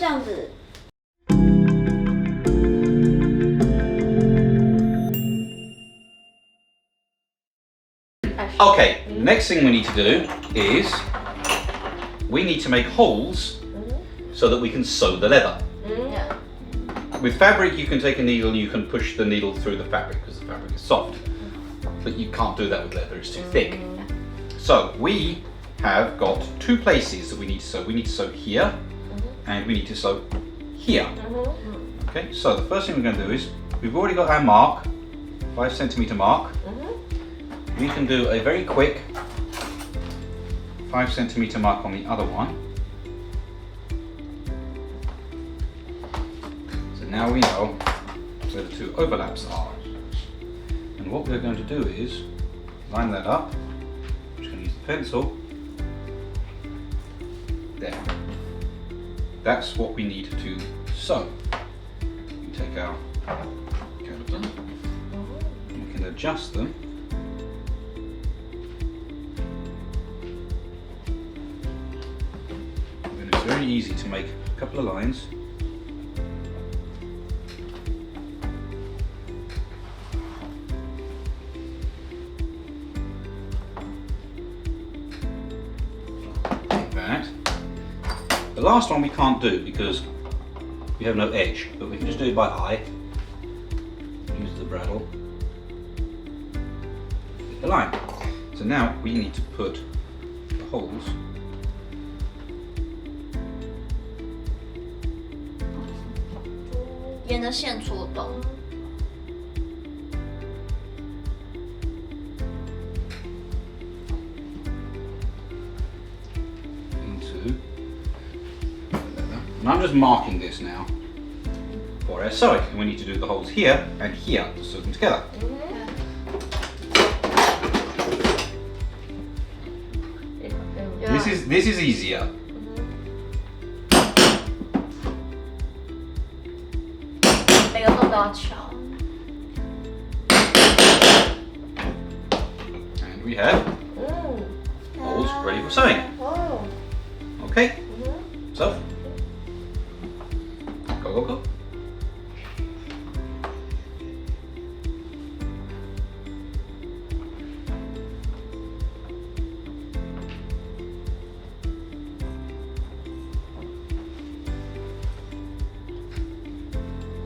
样子。Okay, next thing we need to do is we need to make holes so that we can sew the leather. Yeah. With fabric, you can take a needle and you can push the needle through the fabric because the fabric is soft. But you can't do that with leather, it's too thick. So we have got two places that we need to sew. We need to sew here and we need to sew here. Okay, so the first thing we're going to do is we've already got our mark, 5 centimeter mark. We can do a very quick 5 centimeter mark on the other one. So now we know where the two overlaps are. And what we're going to do is line that up. I'm just going to use the pencil. There. That's what we need to sew. We take our calipers. We can adjust them. And it's very easy to make a couple of lines. The last one we can't do because we have no edge, but we can just do it by eye. Use the bradawl. Hit the line. So now we need to put the holes. And I'm just marking this now for our sewing. And we need to do the holes here and here to sew them together. This is easier. And we have holes ready for sewing. Okay, so go, go, go.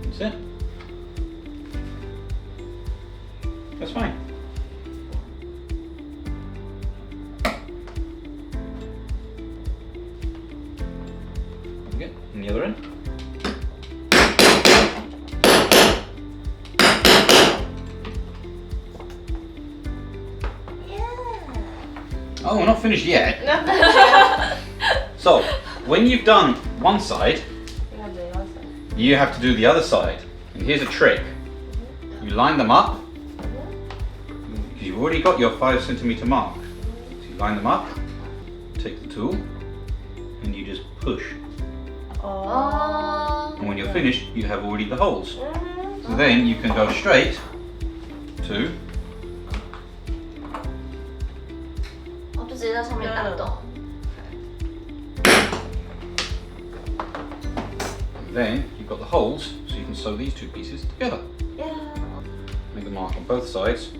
That's it. That's fine. Okay, and the other end. Oh, we're not finished yet. So, when you've done one side, you have to do the other side. And here's a trick. You line them up. Because you've already got your 5 centimeter mark. So you line them up, take the tool, and you just push. And when you're finished, you have already the holes. So then you can go straight to then you've got the holes, so you can sew these two pieces together. Yeah. Make the mark on both sides.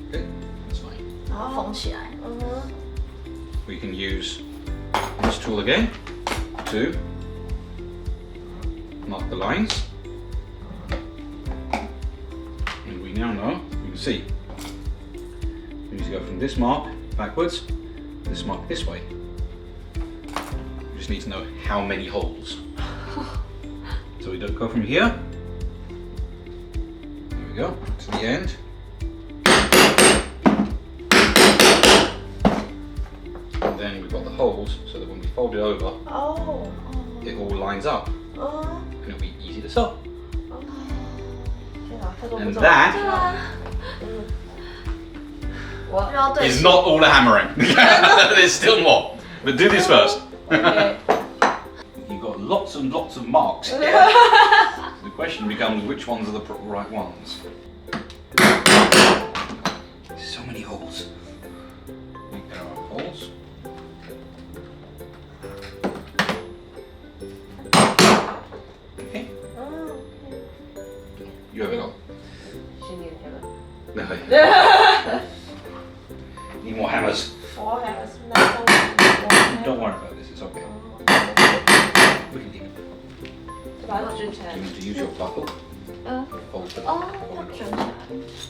Okay, that's fine. We can use this tool again to mark the lines. And we now know, you can see, we need to go from this mark backwards, this mark this way. We just need to know how many holes. So we don't go from here. There we go, to the end. And then we've got the holes so that when we fold it over, it all lines up. And it'll be easy to sew. And that is not all the hammering. There's still more. But do this first. You've got lots and lots of marks here. The question becomes which ones are the right ones. So many holes. There are holes. Need more hammers. 4 hammers. Don't worry about this, it's okay. We can leave it. 把它卷起来 You。need to use your buckle. Hold it. 哦，要卷起来。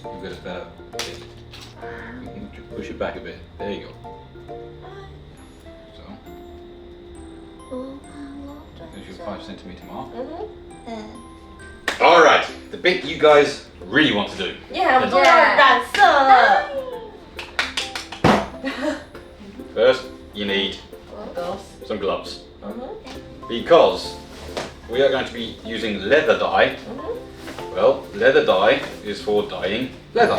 You've got a better fit. You can push it back a bit. There you go. So, there's your 5cm mark. 嗯， Alright, the bit you guys really want to do. 耶，我们终于要染色了。 First, you need Gloves. some gloves. Because we are going to be using leather dye. Well, leather dye is for dyeing leather.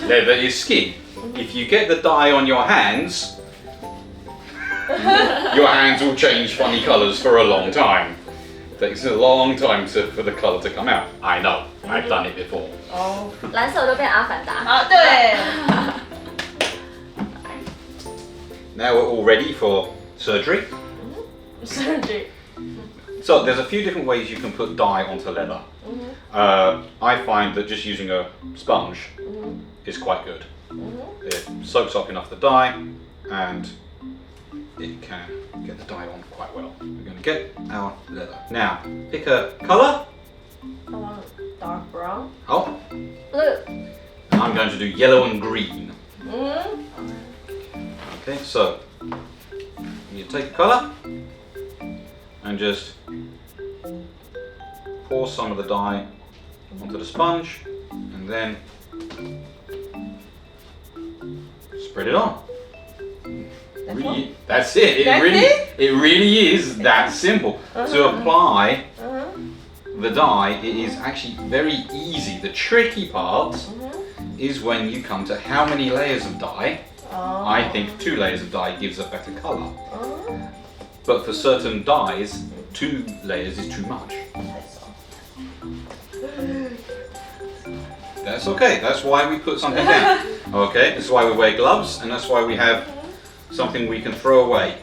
Leather is skin. If you get the dye on your hands, your hands will change funny colours for a long time. It takes a long time for the colour to come out. I know, I've done it before. 哦，蓝色就变阿凡达。好，对。 Now we're all ready for surgery. Surgery. So there's a few different ways you can put dye onto leather. I find that just using a sponge is quite good. It soaks up enough the dye and it can get the dye on quite well. We're going to get our leather. Now, pick a colour. I want dark brown. Oh, Blue. and I'm going to do yellow and green. 嗯， Okay, so you take a colour and just pour some of the dye onto the sponge and then spread it on. Really, that's it. That's It really is that simple. To apply the dye, it is actually very easy. The tricky part is when you come to how many layers of dye. I think 2 layers of dye gives a better colour. But for certain dyes, 2 layers is too much. That's okay. That's why we put something down. Okay, that's why we wear gloves, and that's why we have something we can throw away.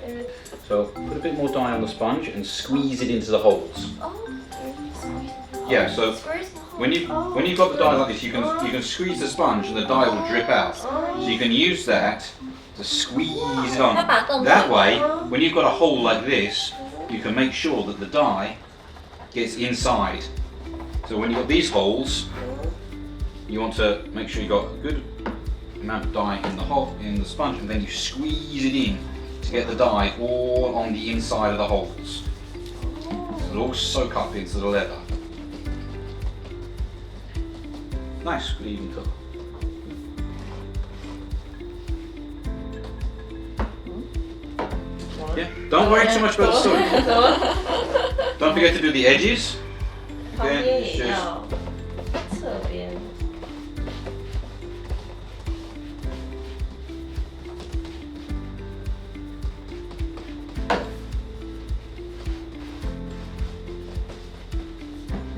So put a bit more dye on the sponge and squeeze it into the holes. Yeah. So when you've got the dye like this, you can squeeze the sponge and the dye will drip out. So you can use that to squeeze it on. That way, when you've got a hole like this, you can make sure that the dye gets inside. So when you've got these holes, you want to make sure you've got a good amount of dye in the hole in the sponge, and then you squeeze it in to get the dye all on the inside of the holes. So it'll all soak up into the leather. Nice, good even colour. Yeah, don't worry too much about the sewing. Don't forget to do the edges. 旁边 Okay, 也 just 要，侧边。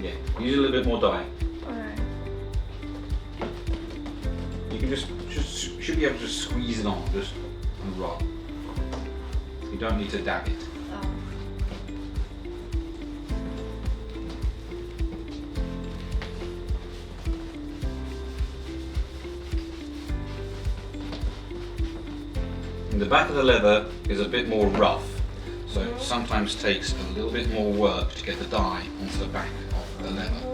yeah, use a little bit more dye. You can just should be able to squeeze it on, just and rub. You don't need to dab it. And the back of the leather is a bit more rough, so it sometimes takes a little bit more work to get the dye onto the back of the leather.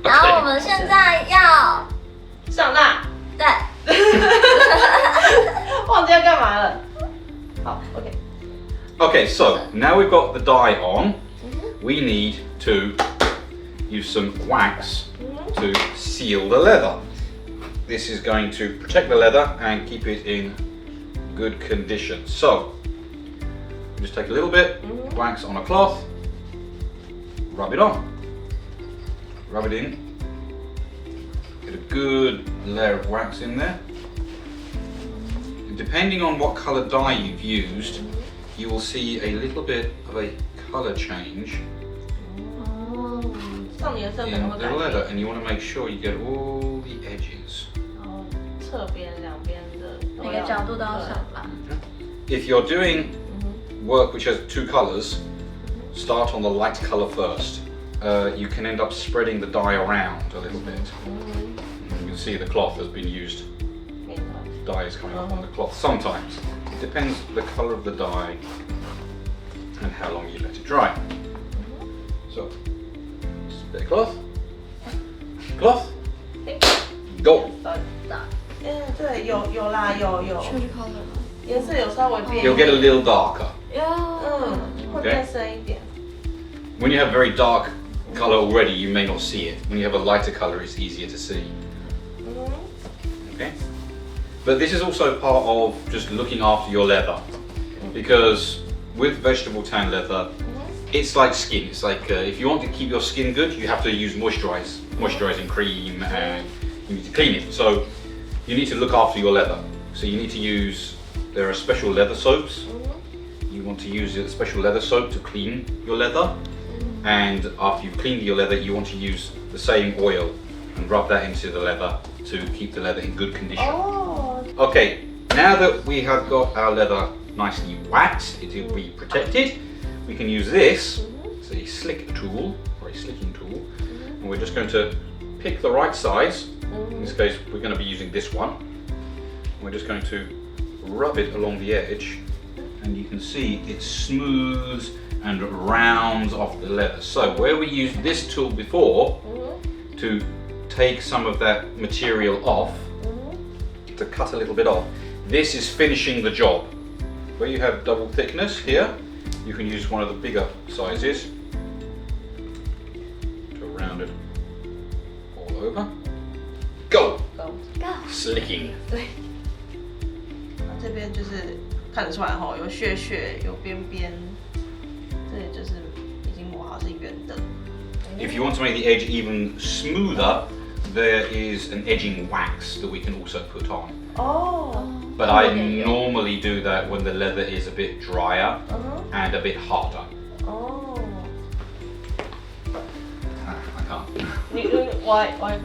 然后我们现在要上蜡，对，忘记要干嘛了。好 ，OK。 Okay, so now we've got the dye on, we need to use some wax to seal the leather. This is going to protect the leather and keep it in good condition. So, just take a little bit, wax on a cloth, rub it on. Rub it in, get a good layer of wax in there. And depending on what colour dye you've used, you will see a little bit of a colour change 上颜色可 in 能会 the 改 leather, 变。 and you want to make sure you get all the edges. 然后侧边、两边的都每个角度都要上蜡。 If you're doing work which has 2 colours, start on the light colour first. You can end up spreading the dye around a little bit. see the cloth has been used. Dye is coming up on the cloth. Sometimes it depends the colour of the dye and how long you let it dry. So, just a bit of cloth. Cloth. Go. 对，有啦，有。颜色有稍微变。You'll get a little darker. 会变深一点。When you have very dark colour already, you may not see it. When you have a lighter colour, it's easier to see. Okay. But this is also part of just looking after your leather, because with vegetable tan leather, it's like skin. It's like if you want to keep your skin good, you have to use moisturizing cream, and you need to clean it. So you need to look after your leather. So you need to use, there are special leather soaps. You want to use a special leather soap to clean your leather. And after you've cleaned your leather, you want to use the same oil and rub that into the leather to keep the leather in good condition. Okay, now that we have got our leather nicely waxed, it will be protected, we can use this. It's a slick tool, or a slicking tool, and we're just going to pick the right size. In this case, we're going to be using this one. We're just going to rub it along the edge, and you can see it smooths and rounds off the leather. So where we used this tool before to take some of that material off, to cut a little bit off, this is finishing the job. Where you have double thickness here, you can use one of the bigger sizes to round it all over. Go! Slicking. 这边就是看得出来哈，有屑屑，有边边，这里就是已经磨好是圆的。If you want to make the edge even smoother, there is an edging wax that we can also put on. But I normally do that when the leather is a bit drier and a bit harder. I can't. Why can't?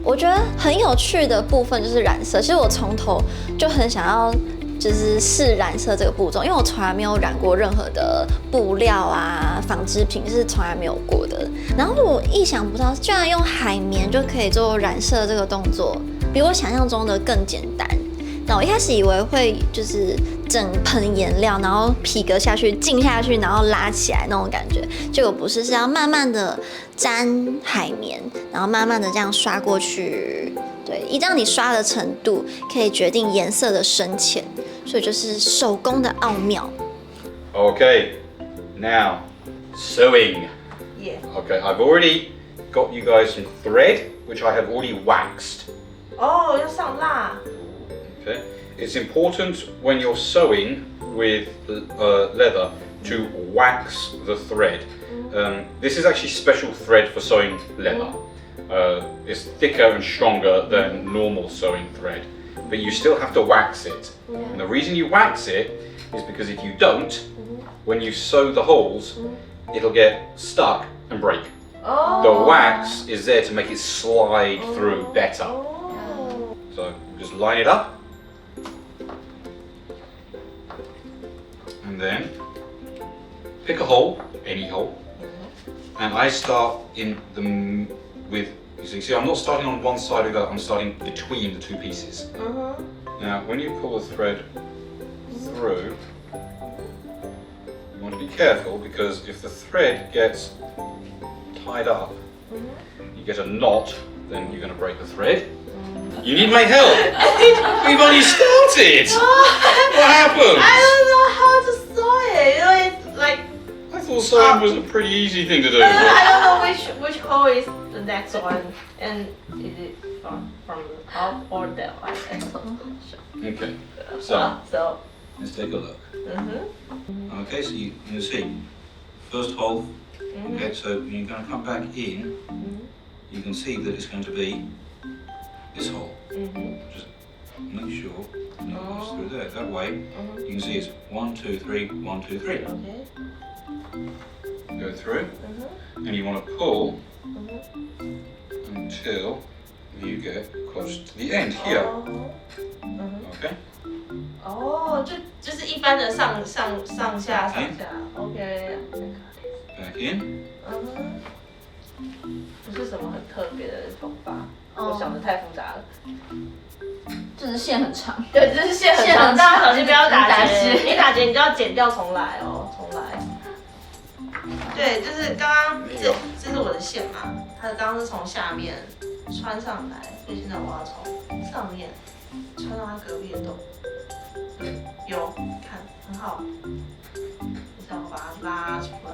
我觉得很有趣的部分就是染色。其实我从头就很想要就是试染色这个步骤，因为我从来没有染过任何的布料啊、纺织品，是从来没有过的。然后我意想不到，居然用海绵就可以做染色这个动作，比我想象中的更简单。那我一开始以为会就是整盆颜料，然后皮革下去、浸下去，然后拉起来那种感觉，结果不是，是要慢慢的沾海绵，然后慢慢的这样刷过去。对，依照你刷的程度，可以决定颜色的深浅，所以就是手工的奥妙。Okay, now sewing. Yeah. Okay, I've already got you guys some thread, which I have already waxed. 要上蜡。Okay, it's important when you're sewing with leather to wax the thread. This is actually special thread for sewing leather. It's thicker and stronger than normal sewing thread, but you still have to wax it. And the reason you wax it is because if you don't, when you sew the holes, it'll get stuck and break. The wax is there to make it slide through better. So just line it up. And then pick a hole, any hole, and I start in with, you see I'm not starting on one side of that, I'm starting between the two pieces. Now when you pull the thread through, you want to be careful, because if the thread gets tied up, you get a knot, then you're going to break the thread. You need my help! We've only started! What happened? I don't know how to sew it. You know, it's like I thought sewing was a pretty easy thing to do. I don't know which hole is the next one, and is it from the top or the right? Okay, so So. let's take a look. Okay, so you can see first hole. Okay, so you're going to come back in. You can see that it's going to be this hole. Just make sure it goes through there. That way, you can see it's 1, 2, 3, 1, 2, 3. Okay. Go through, and you want to pull until you get close to the end here. Okay. 哦，就是一般的上下。OK. Back in. 不是什么很特别的头发，我想的太复杂了。就是线很长。对，就是线很长，大家小心不要打结，你打结你就要剪掉重来哦，重来。对，就是刚刚这是我的线嘛，它刚刚是从下面穿上来，所以现在我要从上面穿到它隔壁的洞。对，有看很好。这样把它拉出来，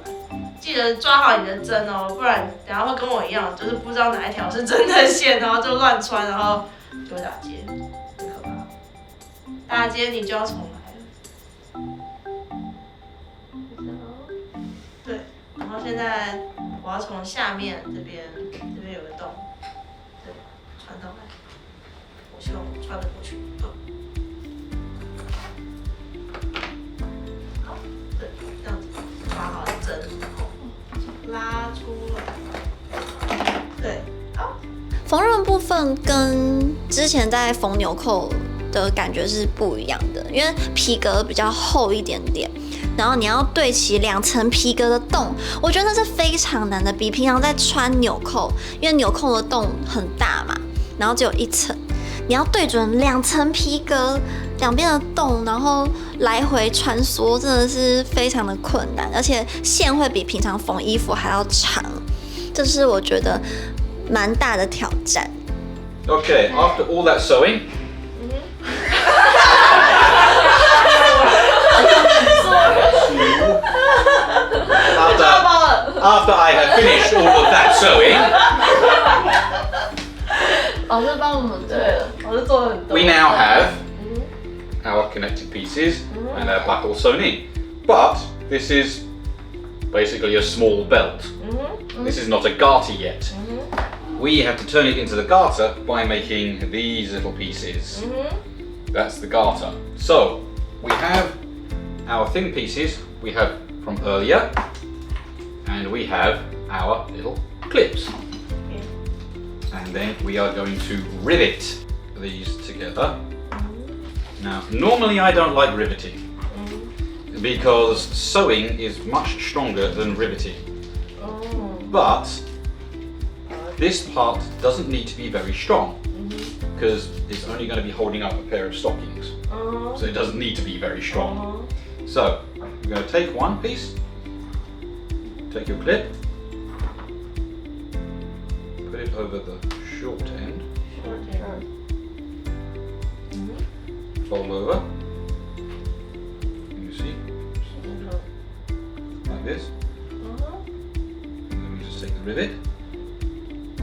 记得抓好你的针哦，不然等下会跟我一样，就是不知道哪一条是真的线，然后就乱穿，然后就会打结，很可怕。打结你就要重来了。对，然后现在我要从下面这边有个洞，对，穿到来，我希望我穿得过去。好针，拉出来，对，好。缝纫部分跟之前在缝纽扣的感觉是不一样的，因为皮革比较厚一点点，然后你要对齐2层皮革的洞，我觉得那是非常难的，比平常在穿纽扣，因为纽扣的洞很大嘛，然后只有1层，你要对准2层皮革两边的洞，然后来回穿梭，真的是非常的困难，而且线会比平常缝衣服还要长，这是我觉得蛮大的挑战。Okay, after all that sewing. After I have finished all of that sewing. 老师帮我们对，老师做了很多。We now have our connected pieces and our buckle sewn in. But this is basically a small belt. This is not a garter yet. We have to turn it into the garter by making these little pieces. That's the garter. So we have our thin pieces we have from earlier, and we have our little clips. And then we are going to rivet these together. Now, normally I don't like riveting because sewing is much stronger than riveting. But this part doesn't need to be very strong because it's only going to be holding up a pair of stockings. So it doesn't need to be very strong. So we're going to take one piece, take your clip, put it over the short end, fold over, you see, like this, and then we just take the rivet,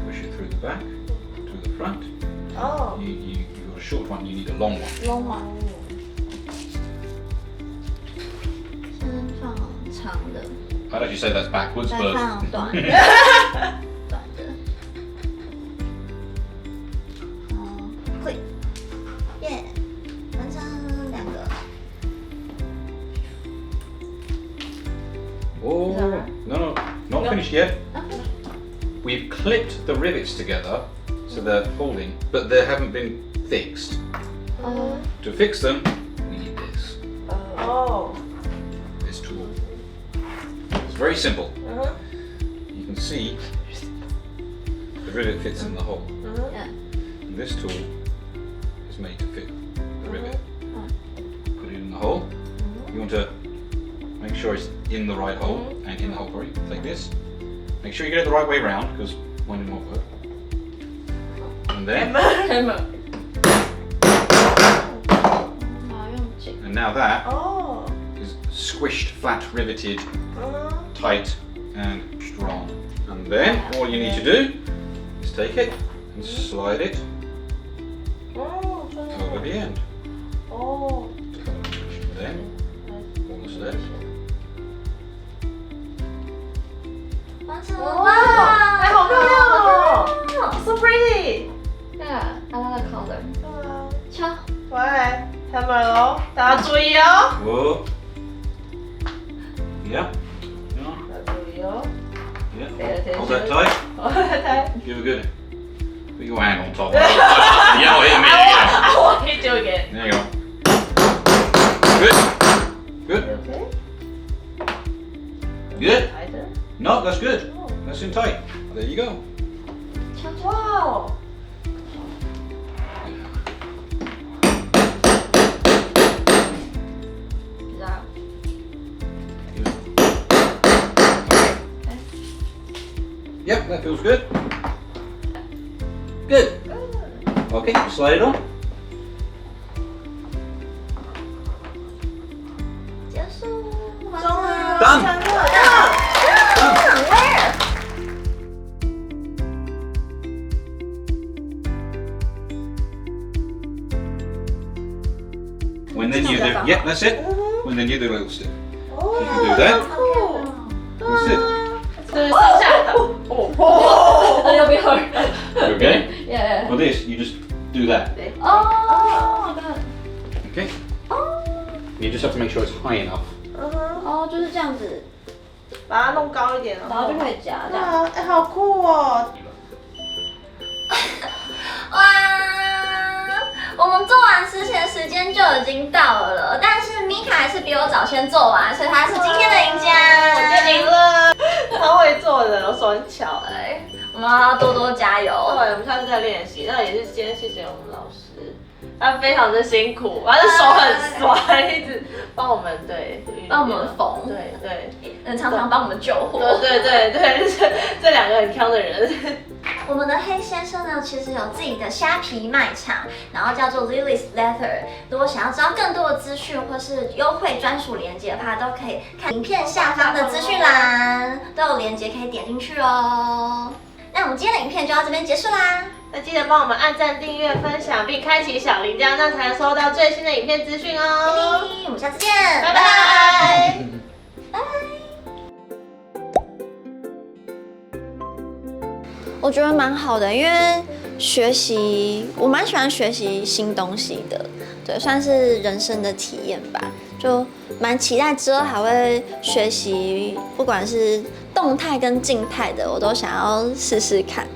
push it through the back, to the front. Oh. You got a short one, you need a long one. Long one. 先放长的， I'd actually say that's backwards, 再 but 放短的，短的。clip， 耶，完成2个。 oh no, not finished yet. We've clipped the rivets together so they're holding, but they haven't been fixed. To fix them, we need this. Oh. This tool. It's very simple. You can see the rivet fits in the hole. And this tool is made to fit the rivet. Put it in the hole. You want to make sure it's in the right hole and in the hole, sorry, like this. Make sure you get it the right way round because mine didn't work. And then, and now that is squished, flat, riveted, tight and strong. And then all you need to do is take it and slide it over the end. And then almost there. 完成了！哇，哎，好漂亮哦 ，so pretty。 Yeah, I like the color. 对啊，敲。喂，开门喽，大家注意哦。 Whoa. Yeah. 要注意哦。 Yeah. Pay attention. Hold that tight. Hold that tight. Give a good Put your hand on top. Yeah, hit me. I want to do again. There you go. Good. Good. Okay. Good. Tighter. No, that's good. That's in tight. There you go. Wow. Yep, that feels good. Good. Okay, slide it on. 结束，终于 Done. 完成了。 When then you do, yeah, that's it. When then you do a little stick. You can do that. That's it. 是剩下的。A little bit hard. You okay? Yeah. For this, you just do that. Oh, Okay. You just have to make sure it's high enough. 哦，就是这样子，把它弄高一点，然后就可以夹这样。哇，哎，好酷哦！哇，我们做完之前时间就已经到了，但是米卡还是比我早先做完，所以她是今天的赢家。我就赢了，超会做的，我手很巧。对，我们要多多加油。对，我们下次再练习。那也是今天谢谢我们老师，他非常的辛苦，他的手很酸，一直帮我们帮我们缝，对，常常帮我们救火。对，这两个很强的人。我们的黑先生呢，其实有自己的虾皮卖场，然后叫做 Lily's Leather。如果想要知道更多的资讯或是优惠专属链接的话，都可以看影片下方的资讯栏，都有链接可以点进去哦。那我们今天的影片就到这边结束啦。那记得帮我们按赞、订阅、分享，并开启小铃铛，那才能收到最新的影片资讯哦。我们下次见，拜拜。我觉得蛮好的，因为我蛮喜欢学习新东西的，对，算是人生的体验吧。就蛮期待之后还会学习，不管是动态跟静态的，我都想要试试看。